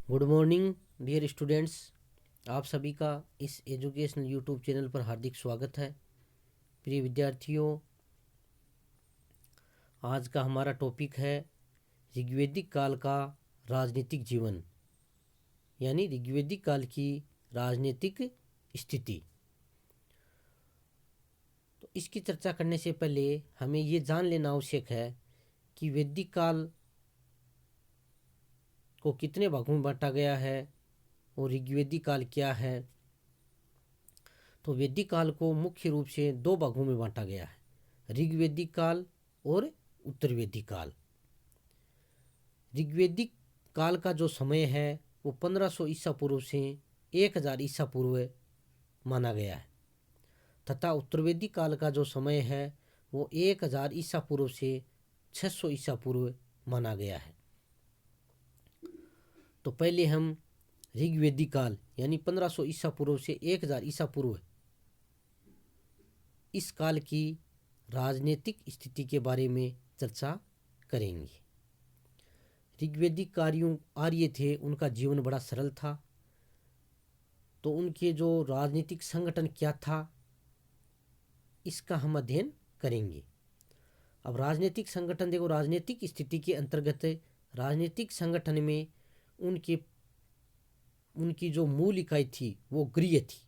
Good morning dear students. आप सभी का इस एजुकेशनल यूट्यूब चैनल पर हार्दिक स्वागत है। प्रिय विद्यार्थियों, आज का हमारा टॉपिक है ऋग्वेदिक काल का राजनीतिक जीवन, यानी ऋग्वेदिक काल की राजनीतिक स्थिति। तो इसकी चर्चा करने से पहले हमें ये जान लेना आवश्यक है कि वैदिक काल को कितने भागों में बांटा गया है और ऋग्वेदिक काल क्या है। तो वैदिक काल को मुख्य रूप से दो भागों में बांटा गया है, ऋग्वेदिक काल और उत्तर वैदिक काल। ऋग्वेदिक काल का जो समय है वो 1500 ईसा पूर्व से 1000 ईसा पूर्व माना गया है, तथा उत्तर वैदिक काल का जो समय है वो 1000 ईसा पूर्व से 600 ईसा पूर्व माना गया है। तो पहले हम ऋग्वेदिक काल यानी 1500 ईसा पूर्व से 1000 ईसा पूर्व इस काल की राजनीतिक स्थिति के बारे में चर्चा करेंगे। ऋग्वेदिक आर्य थे, उनका जीवन बड़ा सरल था। तो उनके जो राजनीतिक संगठन क्या था, इसका हम अध्ययन करेंगे। अब राजनीतिक संगठन देखो, राजनीतिक स्थिति के अंतर्गत राजनीतिक संगठन में उनकी जो मूल इकाई थी वो गृह थी।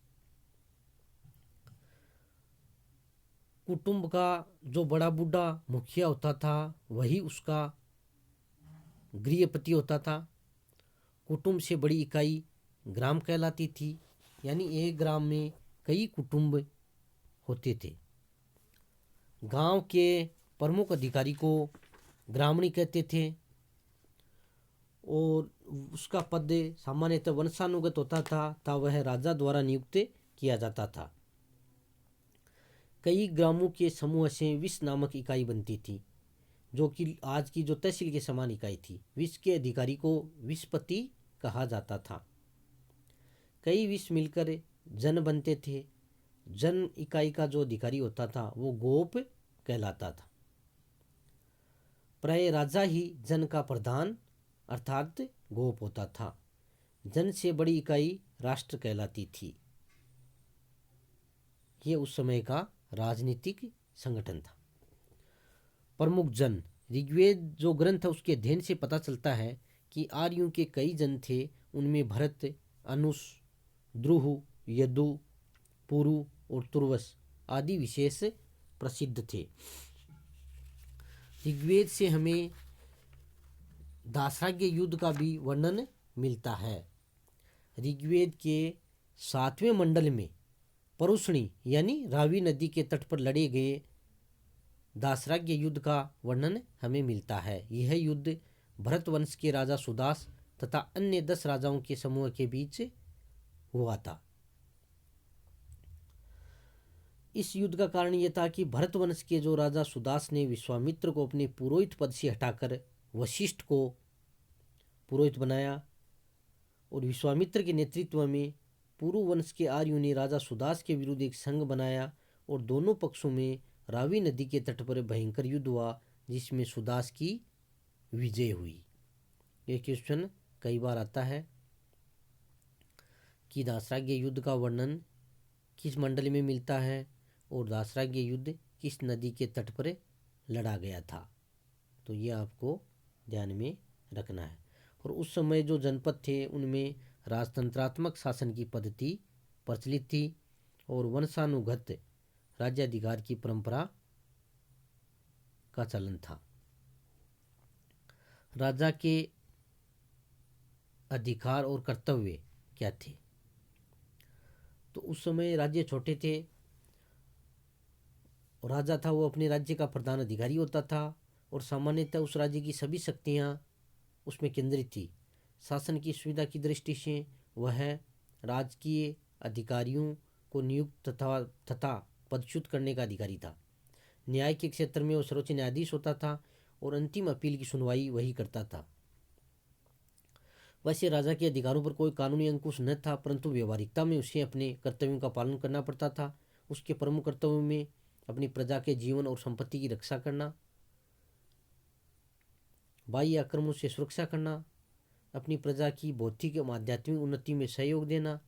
कुटुंब का जो बड़ा बूढ़ा मुखिया होता था वही उसका गृहपति होता था। कुटुंब से बड़ी इकाई ग्राम कहलाती थी, यानी एक ग्राम में कई कुटुंब होते थे। गांव के प्रमुख अधिकारी को ग्रामणी कहते थे और उसका पद सामान्यतः वंशानुगत होता था वह राजा द्वारा नियुक्त किया जाता था। कई ग्रामों के समूह से विस नामक इकाई बनती थी, जो कि आज की जो तहसील के समान इकाई थी। विस के अधिकारी को विसपति कहा जाता था। कई विस मिलकर जन बनते थे। जन इकाई का जो अधिकारी होता था वो गोप कहलाता था। प्राय राजा ही जन का प्रधान अर्थात गोप होता था। जन से बड़ी इकाई राष्ट्र कहलाती थी। ये उस समय का राजनीतिक संगठन था। प्रमुख जन, ऋग्वेद जो ग्रंथ है उसके अध्ययन से पता चलता है कि आर्यों के कई जन थे। उनमें भरत, अनुस, द्रुह, यदु, पुरु और तुर्वस आदि विशेष प्रसिद्ध थे। ऋग्वेद से हमें दासराग्य युद्ध का भी वर्णन मिलता है। ऋग्वेद के 7वें मंडल में परुष्णी यानी रावी नदी के तट पर लड़े गए दासराग्य युद्ध का वर्णन हमें मिलता है। यह युद्ध भरत वंश के राजा सुदास तथा अन्य 10 राजाओं के समूह के बीच हुआ था। इस युद्ध का कारण यह था कि भरत वंश के जो राजा सुदास ने विश्वामित्र को अपने पुरोहित पद से हटाकर वशिष्ठ को पुरोहित बनाया और विश्वामित्र के नेतृत्व में पुरु वंश के आर्यों ने राजा सुदास के विरुद्ध एक संघ बनाया और दोनों पक्षों में रावी नदी के तट पर भयंकर युद्ध हुआ, जिसमें सुदास की विजय हुई। यह क्वेश्चन कई बार आता है कि दासराग्य युद्ध का वर्णन किस मंडल में मिलता है और दासराग्य युद्ध किस नदी के तट पर लड़ा गया था। तो ये आपको ध्यान में रखना है। और उस समय जो जनपद थे उनमें राजतंत्रात्मक शासन की पद्धति प्रचलित थी और वंशानुगत राज्याधिकार की परंपरा का चलन था। राजा के अधिकार और कर्तव्य क्या थे? तो उस समय राज्य छोटे थे और राजा था वो अपने राज्य का प्रधान अधिकारी होता था और सामान्यतः उस राज्य की सभी शक्तियां उसमें केंद्रित थी। शासन की सुविधा की दृष्टि से वह राजकीय अधिकारियों को नियुक्त तथा पदच्युत करने का अधिकारी था। न्याय के क्षेत्र में वो सर्वोच्च न्यायाधीश होता था और अंतिम अपील की सुनवाई वही करता था। वैसे राजा के अधिकारों पर कोई कानूनी अंकुश न था, परंतु व्यवहारिकता में उसे अपने कर्तव्यों का पालन करना पड़ता था। उसके प्रमुख कर्तव्यों में अपनी प्रजा के जीवन और संपत्ति की रक्षा करना, बाह्य आक्रमण से सुरक्षा करना, अपनी प्रजा की भौतिक एवं आध्यात्मिक उन्नति में सहयोग देना,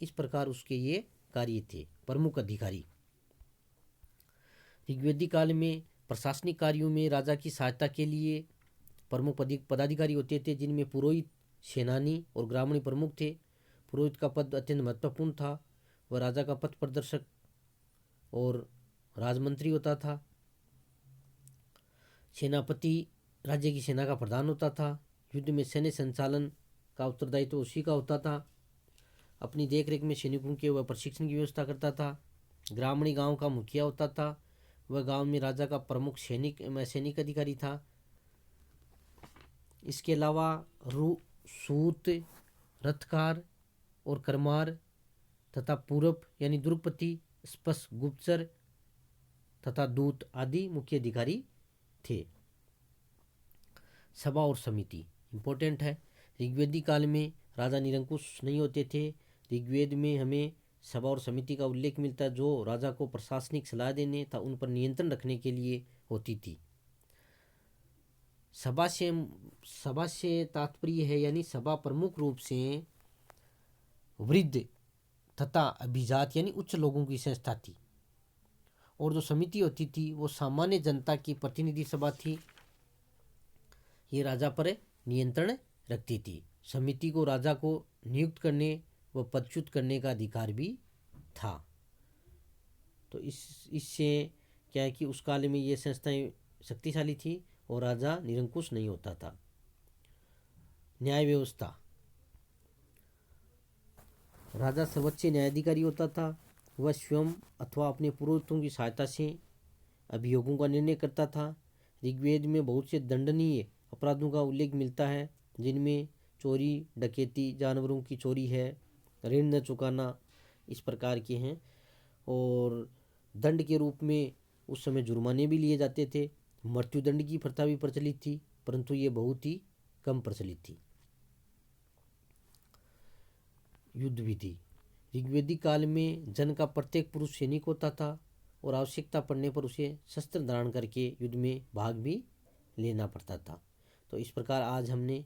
इस प्रकार उसके ये कार्य थे। प्रमुख अधिकारी ऋग्वेदिक काल में प्रशासनिक कार्यों में राजा की सहायता के लिए प्रमुख पदाधिकारी होते थे, जिनमें पुरोहित, सेनानी और ग्रामीण प्रमुख थे। पुरोहित का पद अत्यंत महत्वपूर्ण था। वह राजा का पथ प्रदर्शक और राजमंत्री होता था। सेनापति राज्य की सेना का प्रधान होता था। युद्ध में सैन्य संचालन का उत्तरदायित्व उसी का होता था। अपनी देखरेख में सैनिकों के वह प्रशिक्षण की व्यवस्था करता था। ग्रामीण गांव का मुखिया होता था। वह गांव में राजा का प्रमुख सैनिक अधिकारी था। इसके अलावा सूत, रथकार और करमार तथा पूरब यानी द्रुपति, स्पष्ट, गुप्तचर तथा दूत आदि मुख्य अधिकारी थे। सभा और समिति इम्पोर्टेंट है। ऋग्वेदिक काल में राजा निरंकुश नहीं होते थे। ऋग्वेद में हमें सभा और समिति का उल्लेख मिलता है, जो राजा को प्रशासनिक सलाह देने तथा उन पर नियंत्रण रखने के लिए होती थी। सभा से तात्पर्य है यानी सभा प्रमुख रूप से वृद्ध तथा अभिजात यानी उच्च लोगों की संस्था थी, और जो समिति होती थी वो सामान्य जनता की प्रतिनिधि सभा थी। ये राजा पर नियंत्रण रखती थी। समिति को राजा को नियुक्त करने व पदच्युत करने का अधिकार भी था। तो इससे क्या है कि उस काल में ये संस्थाएं शक्तिशाली थी और राजा निरंकुश नहीं होता था। न्याय व्यवस्था, राजा सर्वोच्च न्यायाधिकारी होता था। वह स्वयं अथवा अपने पुरोहितों की सहायता से अभियोगों का निर्णय करता था। ऋग्वेद में बहुत से दंडनीय अपराधों का उल्लेख मिलता है, जिनमें चोरी, डकैती, जानवरों की चोरी है, ऋण न चुकाना, इस प्रकार के हैं। और दंड के रूप में उस समय जुर्माने भी लिए जाते थे। मृत्युदंड की प्रथा भी प्रचलित थी, परंतु ये बहुत ही कम प्रचलित थी। युद्ध विधि, ऋग्वेदिक काल में जन का प्रत्येक पुरुष सैनिक होता था और आवश्यकता पड़ने पर उसे शस्त्र धारण करके युद्ध में भाग भी लेना पड़ता था। तो इस प्रकार आज हमने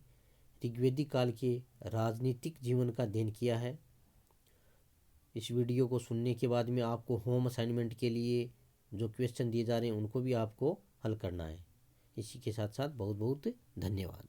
ऋग्वेदिक काल के राजनीतिक जीवन का अध्ययन किया है। इस वीडियो को सुनने के बाद में आपको होम असाइनमेंट के लिए जो क्वेश्चन दिए जा रहे हैं उनको भी आपको हल करना है। इसी के साथ साथ बहुत बहुत धन्यवाद।